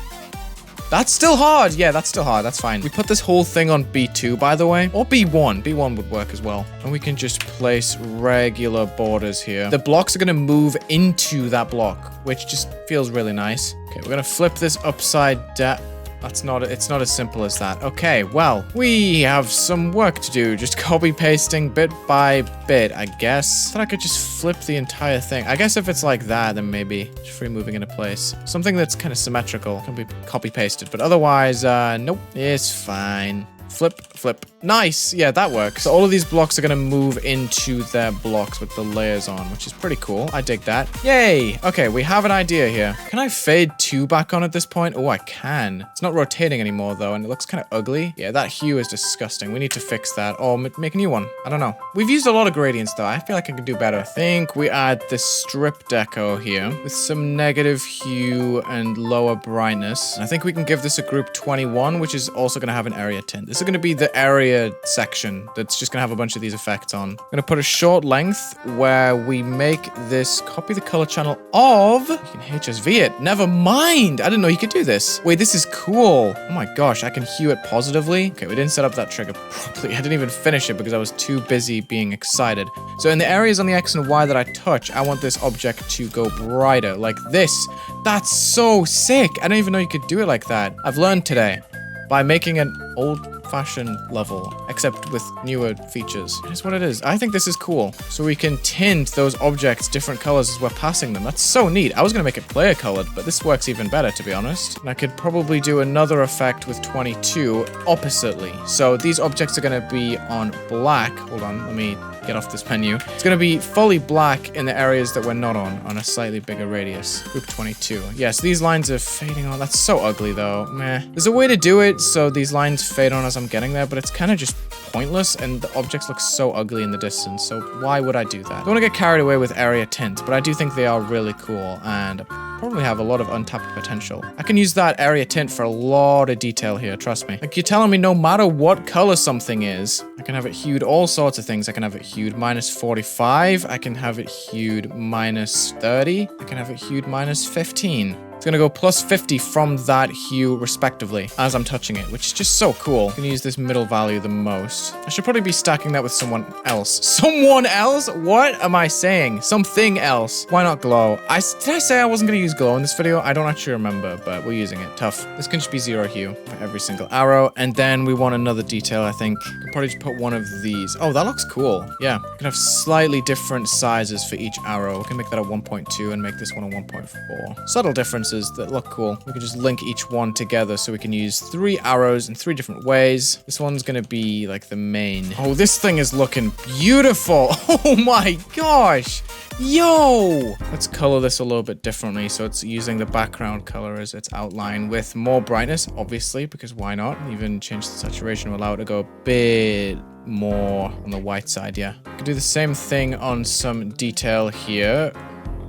That's still hard. Yeah, that's still hard. That's fine. We put this whole thing on B2, by the way, or B1. B1 would work as well. And we can just place regular borders here. The blocks are going to move into that block, which just feels really nice. Okay, we're going to flip this upside down. It's not as simple as that. Okay, well, we have some work to do. Just copy pasting bit by bit, I guess. I thought I could just flip the entire thing. I guess if it's like that, then maybe just free moving into place. Something that's kind of symmetrical can be copy pasted, but otherwise, nope, it's fine. flip, flip. Nice. Yeah, that works. So all of these blocks are going to move into their blocks with the layers on, which is pretty cool. I dig that. Yay. Okay, we have an idea here. Can I fade 2 back on at this point? Oh, I can. It's not rotating anymore, though, and it looks kind of ugly. Yeah, that hue is disgusting. We need to fix that. Or make a new one. I don't know. We've used a lot of gradients, though. I feel like I can do better. I think we add this strip deco here with some negative hue and lower brightness. And I think we can give this a group 21, which is also going to have an area tint. This is going to be the area section that's just going to have a bunch of these effects on. I'm going to put a short length where we make this, copy the color channel of, you can HSV it. Never mind. I didn't know you could do this. Wait, this is cool. Oh my gosh, I can hue it positively. Okay, we didn't set up that trigger properly. I didn't even finish it because I was too busy being excited. So in the areas on the X and Y that I touch, I want this object to go brighter like this. That's so sick. I didn't even know you could do it like that. I've learned today by making an old-fashioned level, except with newer features. That's what it is. I think this is cool. So we can tint those objects different colors as we're passing them. That's so neat. I was gonna make it player colored, but this works even better, to be honest. And I could probably do another effect with 22 oppositely. So these objects are gonna be on black. Hold on, let me get off this menu. It's going to be fully black in the areas that we're not on a slightly bigger radius. Group 22. Yes, these lines are fading on. That's so ugly, though. Meh. There's a way to do it so these lines fade on as I'm getting there, but it's kind of just pointless, and the objects look so ugly in the distance, so why would I do that? I don't want to get carried away with area tints, but I do think they are really cool, and probably have a lot of untapped potential. I can use that area tint for a lot of detail here, trust me. Like, you're telling me no matter what color something is, I can have it hued all sorts of things. I can have it hued -45. I can have it hued -30. I can have it hued -15. It's gonna go +50 from that hue respectively as I'm touching it, which is just so cool. I'm gonna use this middle value the most. I should probably be stacking that with someone else. Someone else? What am I saying? Something else. Why not glow? Did I say I wasn't gonna use glow in this video? I don't actually remember, but we're using it. Tough. This can just be 0 hue for every single arrow. And then we want another detail, I think. Could probably just put one of these. Oh, that looks cool. Yeah. We can have slightly different sizes for each arrow. We can make that a 1.2 and make this one a 1.4. Subtle differences that look cool. We can just link each one together so we can use 3 arrows in 3 different ways. This one's gonna be like the main. Oh, this thing is looking beautiful. Oh my gosh. Yo! Let's color this a little bit differently. So it's using the background color as its outline with more brightness, obviously, because why not? Even change the saturation to allow it to go a bit more on the white side, yeah. I can do the same thing on some detail here.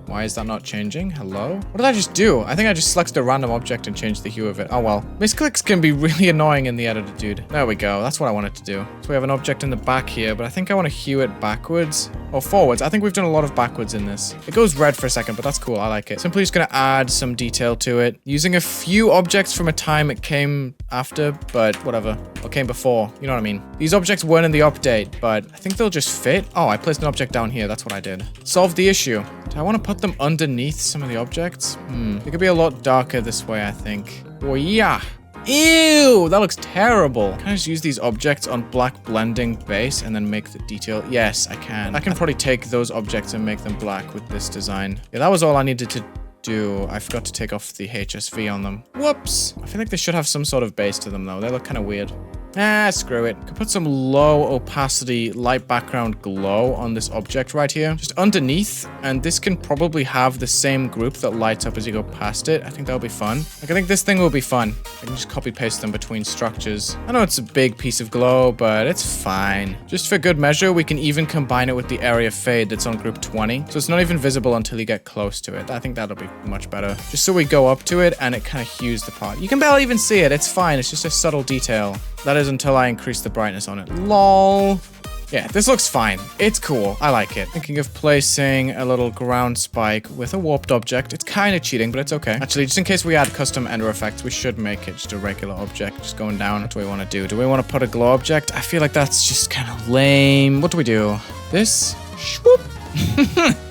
Why is that not changing? Hello? What did I just do? I think I just selected a random object and changed the hue of it. Oh well. Misclicks can be really annoying in the editor, dude. There we go. That's what I wanted to do. So we have an object in the back here, but I think I want to hue it backwards. Or forwards. I think we've done a lot of backwards in this. It goes red for a second, but that's cool. I like it. Simply just gonna add some detail to it. Using a few objects from a time it came after, but whatever. Or came before. You know what I mean? These objects weren't in the update, but I think they'll just fit. Oh, I placed an object down here. That's what I did. Solved the issue. Do I want to put them underneath some of the objects? They could be a lot darker this way, I think. Oh, yeah. Ew, that looks terrible. Can I just use these objects on black blending base and then make the detail? Yes, I can. I can probably take those objects and make them black with this design. Yeah, that was all I needed to do. I forgot to take off the HSV on them. Whoops. I feel like they should have some sort of base to them, though. They look kind of weird. Ah, screw it. Could put some low opacity, light background glow on this object right here. Just underneath. And this can probably have the same group that lights up as you go past it. I think that'll be fun. Like, I think this thing will be fun. I can just copy paste them between structures. I know it's a big piece of glow, but it's fine. Just for good measure, we can even combine it with the area fade that's on group 20. So it's not even visible until you get close to it. I think that'll be much better. Just so we go up to it and it kind of hues the part. You can barely even see it. It's fine. It's just a subtle detail. That is until I increase the brightness on it. LOL. Yeah, this looks fine. It's cool. I like it. Thinking of placing a little ground spike with a warped object. It's kind of cheating, but it's okay. Actually, just in case we add custom ender effects, we should make it just a regular object. Just going down. What do we want to do? Do we want to put a glow object? I feel like that's just kind of lame. What do we do? This? Swoop.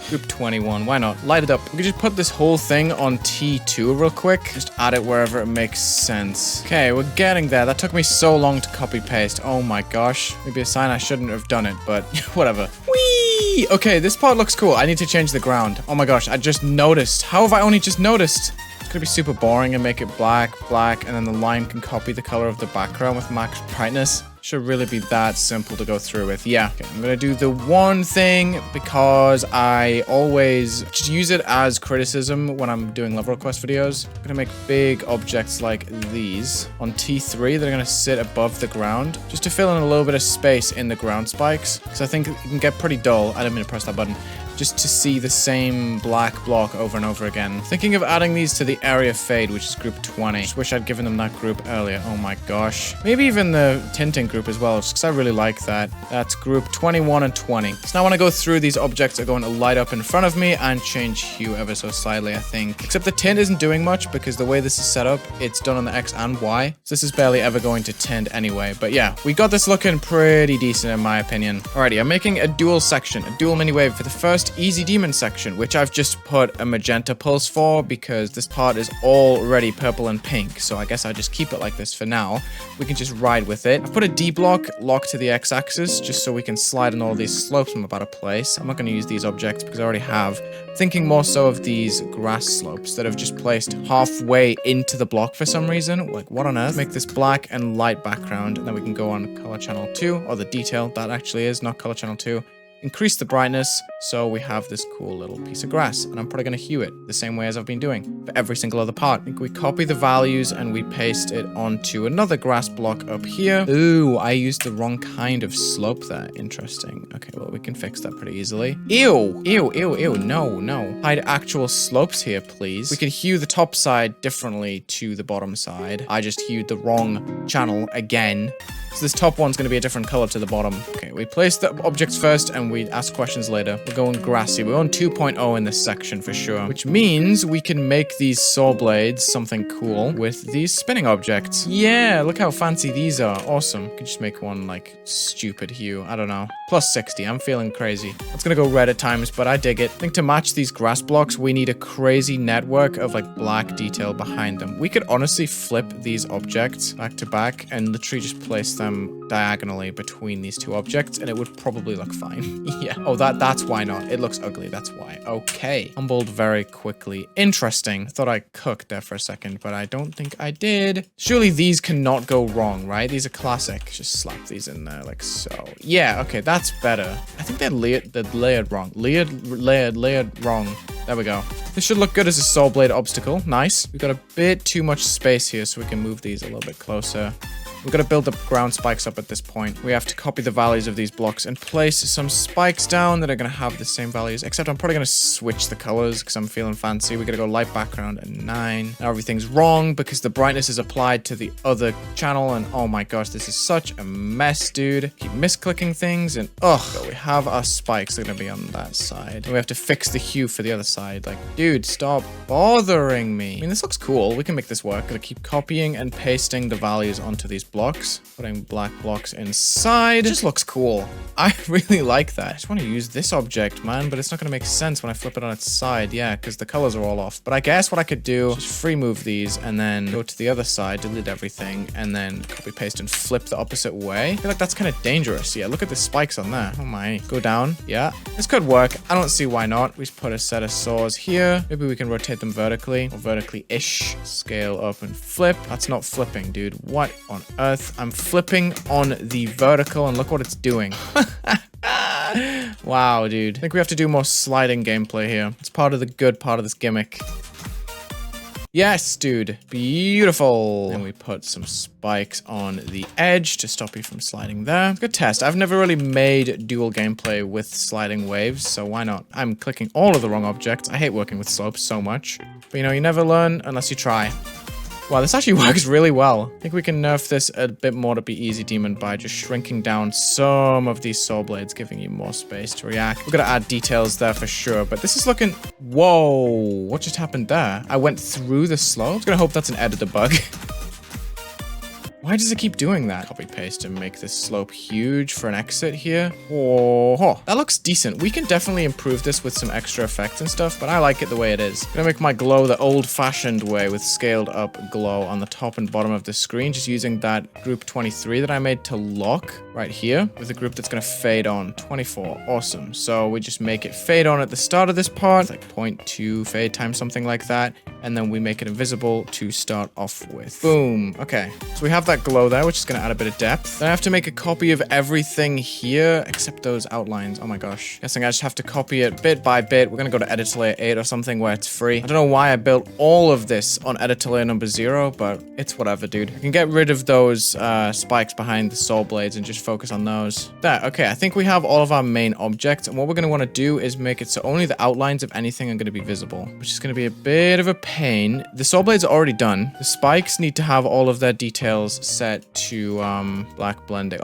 Group 21, why not? Light it up. We could just put this whole thing on T2 real quick. Just add it wherever it makes sense. Okay, we're getting there. That took me so long to copy paste. Oh my gosh. Maybe a sign I shouldn't have done it, but whatever. Whee! Okay, this part looks cool. I need to change the ground. Oh my gosh, I just noticed. How have I only just noticed? gonna be super boring and make it black, black, and then the line can copy the color of the background with max brightness. Should really be that simple to go through with. Yeah, okay, I'm gonna do the one thing because I always just use it as criticism when I'm doing level request videos. I'm gonna make big objects like these on T3 that are gonna sit above the ground just to fill in a little bit of space in the ground spikes, because I think it can get pretty dull. I didn't mean to press that button. Just to see the same black block over and over again. Thinking of adding these to the area fade, which is group 20. Just wish I'd given them that group earlier. Oh my gosh. Maybe even the tinting group as well, just because I really like that. That's group 21 and 20. So now when I go through, these objects are going to light up in front of me and change hue ever so slightly, I think. Except the tint isn't doing much because the way this is set up, it's done on the X and Y. So this is barely ever going to tint anyway. But yeah, we got this looking pretty decent in my opinion. Alrighty, I'm making a dual section, a dual mini wave for the first easy demon section, which I've just put a magenta pulse for because this part is already purple and pink, so I guess I just keep it like this for now. We can just ride with it. I've put a D block locked to the x-axis just so we can slide on all these slopes I'm about to place. I'm not going to use these objects because I already have. Thinking more so of these grass slopes that have just placed halfway into the block for some reason. Like, what on earth? Make this black and light background, and then we can go on color channel 2, or the detail that actually is, not color channel 2. Increase the brightness, so we have this cool little piece of grass, and I'm probably going to hue it the same way as I've been doing for every single other part. I think we copy the values and we paste it onto another grass block up here. Ooh, I used the wrong kind of slope there. Interesting. Okay, well, we can fix that pretty easily. Ew, ew, ew, ew, no, no. Hide actual slopes here, please. We could hue the top side differently to the bottom side. I just hued the wrong channel again. So this top one's going to be a different color to the bottom. Okay, we place the objects first and we ask questions later. We're going grassy. We're on 2.0 in this section for sure, which means we can make these saw blades something cool with these spinning objects. Yeah, look how fancy these are. Awesome. We can just make one like stupid hue. I don't know. Plus 60. I'm feeling crazy. It's going to go red at times, but I dig it. I think to match these grass blocks, we need a crazy network of like black detail behind them. We could honestly flip these objects back to back and literally just place them diagonally between these two objects and it would probably look fine. Yeah. Oh, that's why not. It looks ugly. That's why. Okay. Humbled very quickly. Interesting. I thought I cooked there for a second, but I don't think I did. Surely these cannot go wrong, right? These are classic. Just slap these in there like so. Yeah. Okay. That's better. I think they're layered wrong. Layered wrong. There we go. This should look good as a saw blade obstacle. Nice. We've got a bit too much space here, so we can move these a little bit closer. We've got to build the ground spikes up at this point. We have to copy the values of these blocks and place some spikes down that are going to have the same values, except I'm probably going to switch the colors because I'm feeling fancy. We're going to go light background and 9. Now everything's wrong because the brightness is applied to the other channel, and oh my gosh, this is such a mess, dude. Keep misclicking things, and ugh. So we have our spikes. They're going to be on that side. And we have to fix the hue for the other side. Like, dude, stop bothering me. I mean, this looks cool. We can make this work. Gotta keep copying and pasting the values onto these blocks, putting black blocks inside. It just looks cool. I really like that. I just want to use this object, man, but it's not going to make sense when I flip it on its side. Yeah, because the colors are all off. But I guess what I could do is just free move these and then go to the other side, delete everything, and then copy paste and flip the opposite way. I feel like that's kind of dangerous. Yeah, look at the spikes on there. Oh my. Go down. Yeah, this could work. I don't see why not. We just put a set of saws here. Maybe we can rotate them vertically or vertically-ish. Scale up and flip. That's not flipping, dude. What on earth? I'm flipping on the vertical and look what it's doing. Wow, dude. I think we have to do more sliding gameplay here. It's part of the good part of this gimmick. Yes, dude. Beautiful. And we put some spikes on the edge to stop you from sliding there. Good test. I've never really made dual gameplay with sliding waves, so why not? I'm clicking all of the wrong objects. I hate working with slopes so much. But you know, you never learn unless you try. Wow, this actually works really well. I think we can nerf this a bit more to be easy demon by just shrinking down some of these saw blades, giving you more space to react. We're gonna add details there for sure, but this is looking... Whoa, what just happened there? I went through the slope? I'm gonna hope that's an editor bug. Why Why does it keep doing that? Copy paste and make this slope huge for an exit here. Oh, that looks decent. We can definitely improve this with some extra effects and stuff, but I like it the way it is. I'm gonna make my glow the old-fashioned way with scaled up glow on the top and bottom of the screen, just using that group 23 that I made to lock right here with a group that's gonna fade on 24. Awesome. So we just make it fade on at the start of this part, like 0.2 fade times something like that, and then we make it invisible to start off with. Boom. Okay, so we have that glow there, which is gonna add a bit of depth. Then I have to make a copy of everything here except those outlines. Oh my gosh. Guessing I just have to copy it bit by bit. We're gonna go to editor layer 8 or something where it's free. I don't know why I built all of this on editor layer number 0, but it's whatever, dude. We can get rid of those spikes behind the soul blades and just focus on those. There. Okay, I think we have all of our main objects, and what we're gonna want to do is make it so only the outlines of anything are gonna be visible, which is gonna be a bit of a pain. The soul blades are already done. The spikes need to have all of their details set to black blending.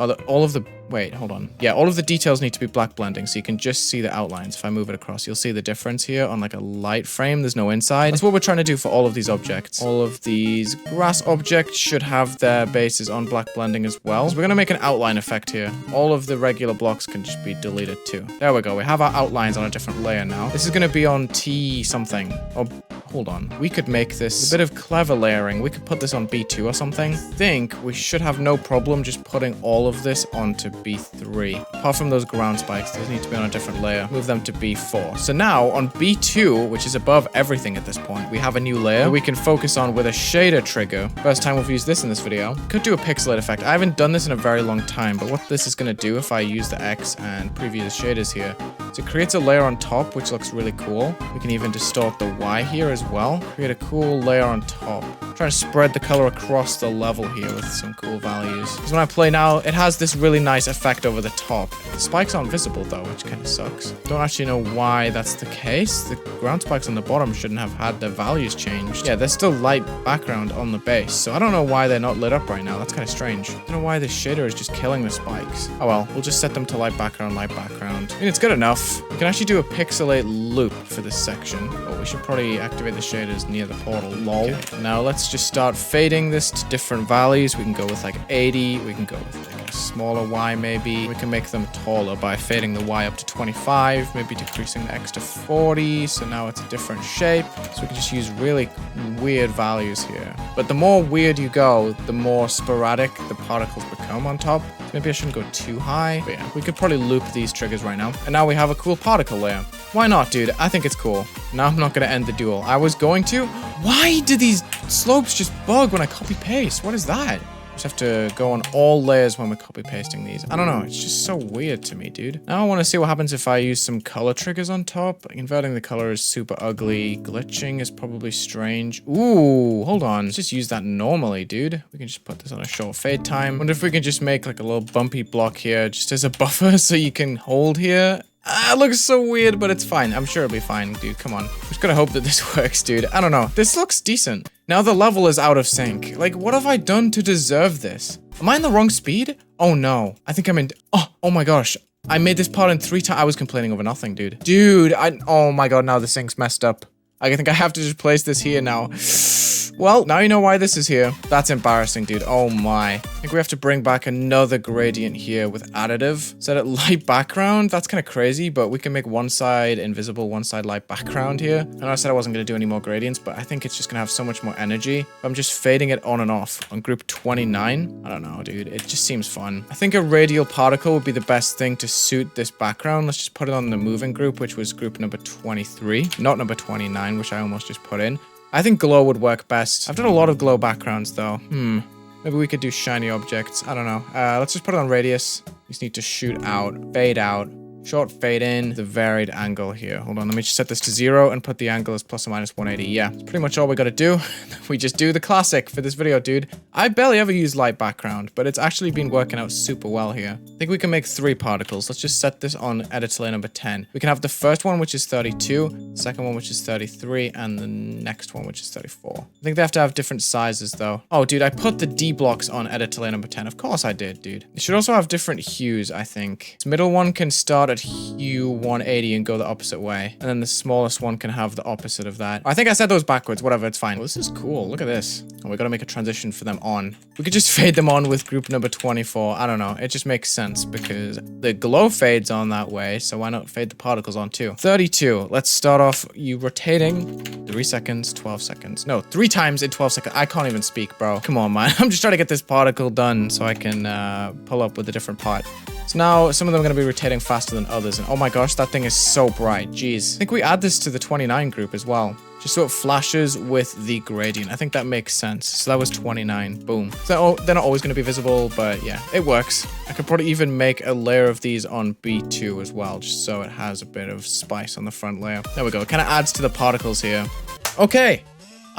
Wait, hold on. Yeah, all of the details need to be black blending, so you can just see the outlines. If I move it across, you'll see the difference here on like a light frame. There's no inside. That's what we're trying to do for all of these objects. All of these grass objects should have their bases on black blending as well. So we're going to make an outline effect here. All of the regular blocks can just be deleted too. There we go. We have our outlines on a different layer now. This is going to be on T something. Oh, hold on. We could make this a bit of clever layering. We could put this on B2 or something. I think we should have no problem just putting all of this onto B3. Apart from those ground spikes, those need to be on a different layer. Move them to B4. So now on B2, which is above everything at this point, we have a new layer that we can focus on with a shader trigger. First time we've used this in this video. Could do a pixelate effect. I haven't done this in a very long time, but what this is going to do if I use the X and preview the shaders here, is it creates a layer on top, which looks really cool. We can even distort the Y here as well. Create a cool layer on top. Trying to spread the color across the level here with some cool values. Because when I play now, it has this really nice effect over the top. The spikes aren't visible though, which kind of sucks. Don't actually know why that's the case. The ground spikes on the bottom shouldn't have had their values changed. Yeah, there's still light background on the base, so I don't know why they're not lit up right now. That's kind of strange. I don't know why this shader is just killing the spikes. Oh well, we'll just set them to light background, light background. I mean, it's good enough. We can actually do a pixelate loop for this section, but we should probably activate the shaders near the portal. Lol. Okay, now let's just start fading this to different values. We can go with like 80. We can go with like a smaller Y maybe. We can make them taller by fading the Y up to 25, maybe decreasing the X to 40. So now it's a different shape. So we can just use really weird values here. But the more weird you go, the more sporadic the particles become on top. Maybe I shouldn't go too high. But yeah, we could probably loop these triggers right now. And now we have a cool particle layer. Why not, dude? I think it's cool. Now I'm not going to end the duel. I was going to. Why do these slopes just bug when I copy paste? What is that? Just have to go on all layers when we're copy pasting these. I don't know. It's just so weird to me, dude. Now I want to see what happens if I use some color triggers on top. Inverting the color is super ugly. Glitching is probably strange. Ooh, hold on. Let's just use that normally, dude. We can just put this on a short fade time. Wonder if we can just make like a little bumpy block here just as a buffer so you can hold here. It looks so weird, but it's fine. I'm sure it'll be fine, dude. Come on. I'm just gonna hope that this works, dude. I don't know. This looks decent. Now the level is out of sync. Like, what have I done to deserve this? Am I in the wrong speed? Oh, no. I think I'm in... Oh my gosh. I made this part in 3 times. I was complaining over nothing, dude. Dude, oh my god, now the sync's messed up. I think I have to just place this here now. Well, now you know why this is here. That's embarrassing, dude. Oh my. I think we have to bring back another gradient here with additive. Set it light background. That's kind of crazy, but we can make one side invisible, one side light background here. I know I said I wasn't going to do any more gradients, but I think it's just going to have so much more energy. I'm just fading it on and off on group 29. I don't know, dude. It just seems fun. I think a radial particle would be the best thing to suit this background. Let's just put it on the moving group, which was group number 23, not number 29, which I almost just put in. I think glow would work best. I've done a lot of glow backgrounds though. Maybe we could do shiny objects. I don't know. Let's just put it on radius. Just need to shoot out, fade out, short fade in, the varied angle here. Hold on, let me just set this to 0 and put the angle as plus or minus 180. Yeah, that's pretty much all we gotta do. We just do the classic for this video, dude. I barely ever use light background, but it's actually been working out super well here. I think we can make 3 particles. Let's just set this on editor layer number 10. We can have the first one, which is 32, the second one, which is 33, and the next one, which is 34. I think they have to have different sizes, though. Oh, dude, I put the D blocks on editor layer number 10. Of course I did, dude. It should also have different hues, I think. This middle one can start start at hue 180 and go the opposite way. And then the smallest one can have the opposite of that. I think I said those backwards. Whatever, it's fine. Well, this is cool. Look at this. Oh, we gotta make a transition for them on. We could just fade them on with group number 24. I don't know. It just makes sense because the glow fades on that way. So why not fade the particles on too? 32. Let's start off you rotating 3 seconds, 12 seconds. No, 3 times in 12 seconds. I can't even speak, bro. Come on, man. I'm just trying to get this particle done so I can pull up with a different part. So now some of them are going to be rotating faster than others. And oh my gosh, that thing is so bright. Jeez. I think we add this to the 29 group as well. Just so it flashes with the gradient. I think that makes sense. So that was 29. Boom. So they're not always going to be visible, but yeah, it works. I could probably even make a layer of these on B2 as well, just so it has a bit of spice on the front layer. There we go. It kind of adds to the particles here. Okay.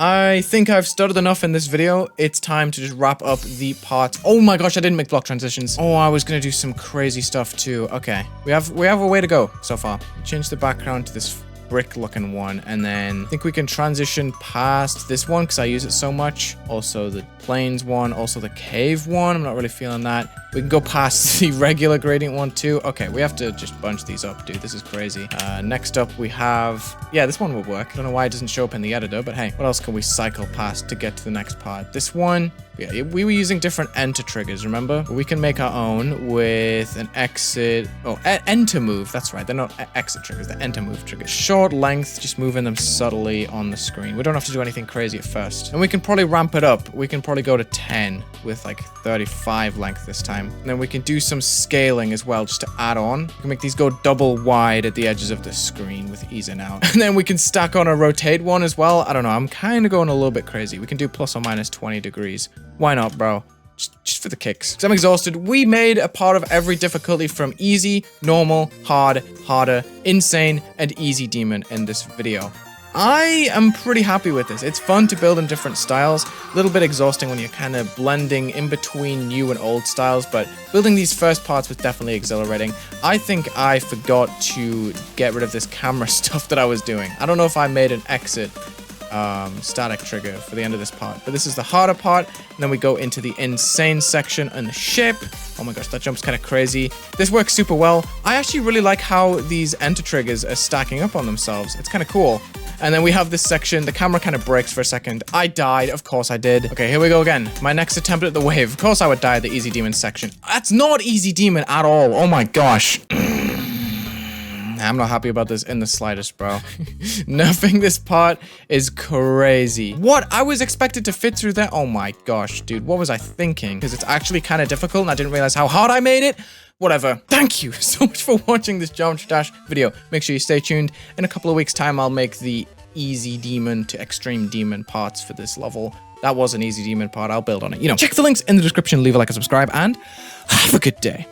I think I've stuttered enough in this video. It's time to just wrap up the parts. Oh my gosh, I didn't make block transitions. Oh, I was gonna do some crazy stuff too. Okay, we have a way to go so far. Change the background to this brick looking one, and then I think we can transition past this one because I use it so much. Also the plains one, also the cave one. I'm not really feeling that. We can go past the regular gradient one too. Okay, we have to just bunch these up, dude. This is crazy. Next up we have, yeah, this one will work. I don't know why it doesn't show up in the editor, but hey, what else can we cycle past to get to the next part? This one, yeah, we were using different enter triggers, remember? We can make our own with an exit, enter move. That's right, they're not exit triggers, they're enter move triggers. Short length, just moving them subtly on the screen. We don't have to do anything crazy at first. And we can probably ramp it up. We can probably go to 10 with like 35 length this time. And then we can do some scaling as well, just to add on. We can make these go double wide at the edges of the screen with ease in out. And then we can stack on a rotate one as well. I don't know, I'm kind of going a little bit crazy. We can do plus or minus 20 degrees. Why not, bro? Just for the kicks. So I'm exhausted. We made a part of every difficulty from easy, normal, hard, harder, insane, and easy demon in this video. I am pretty happy with this. It's fun to build in different styles. A little bit exhausting when you're kind of blending in between new and old styles, but building these first parts was definitely exhilarating. I think I forgot to get rid of this camera stuff that I was doing. I don't know if I made an exit static trigger for the end of this part, but this is the harder part, and then we go into the insane section on the ship. Oh my gosh, that jump's kind of crazy. This works super well. I actually really like how these enter triggers are stacking up on themselves. It's kind of cool. And then we have this section. The camera kind of breaks for a second. I died. Of course I did. Okay, here we go again. My next attempt at the wave. Of course I would die at the easy demon section. That's not easy demon at all. Oh my gosh. I'm not happy about this in the slightest, bro. Nothing this part is crazy. What? I was expected to fit through that? Oh my gosh, dude. What was I thinking? Because it's actually kind of difficult and I didn't realize how hard I made it. Whatever. Thank you so much for watching this Geometry Dash video. Make sure you stay tuned. In a couple of weeks' time, I'll make the easy demon to extreme demon parts for this level. That was an easy demon part. I'll build on it. You know, check the links in the description, leave a like and subscribe, and have a good day.